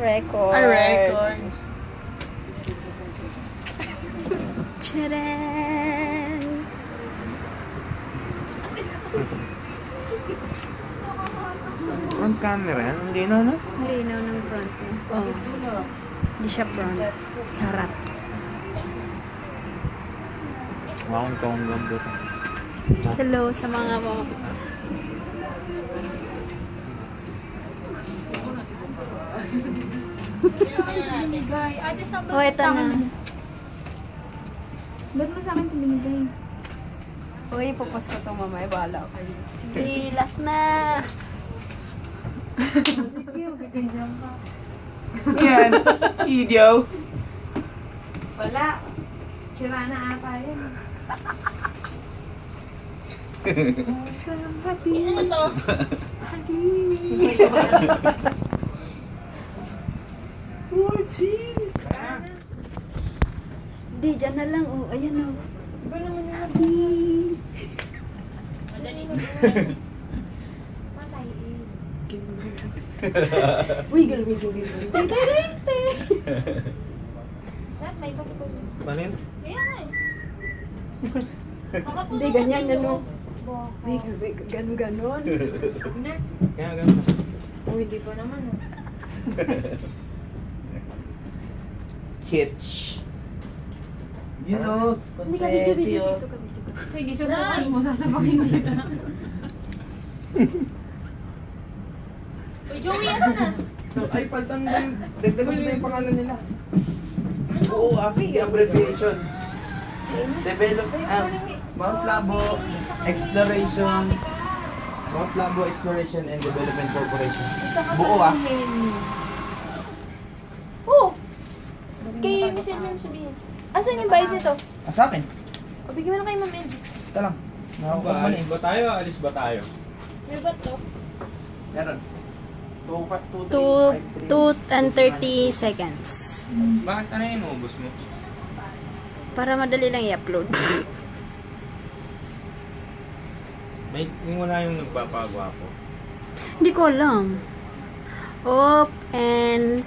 Record. A record. Tcharan! Front camera yan? Hindi na, no? Linaw ng front niya. Oh. Hindi siya front. Sarap. Wakong taong ganda. Hello sa mga mga... Oh, ito na. Ba't mo sa akin pinigay? Uy, pupos ko itong mamaya. Bahala ko. Sige, last na. Sige, magkakailan ka. Yan! Video! Wala. Sira na ata yun. Ano to? Di, dyan na lang. Oh, ayan oh. Iba naman yung Di. madali ko. Patay eh. Wiggle, wiggle, wiggle. Lahat may pagpag. Paano yun? Ayan. Hindi, ganyan yan oh. Wiggle, wiggle. Ganon, ganon. Na. Kaya gano'n. Oh, hindi pa naman. Oh. Hitch. You know, Hindi ka video, video. Dito ka, video. Sige, subukan mo. Sasabakin kita. Uy, Joey, ano na? ay paltang dagdagan mo na yung pangalan nila. Oo, the abbreviation. Develop, Mount Labo Exploration, Mount Labo Exploration and Development Corporation. Buo Oh! Kay Mr. Jim sabihin. Asan yung bayad nito? Sa akin. O, bigyan mo na kay Ma'am Ed. Ito lang. Nakakot mo Alis ba tayo? Alis ba tayo? May ba't to? Meron. 2 and 30 seconds. Bakit ano yun? Ubus mo? Para madali lang i-upload. May yung wala yung nagpapagwapo. Hindi ko alam. Up and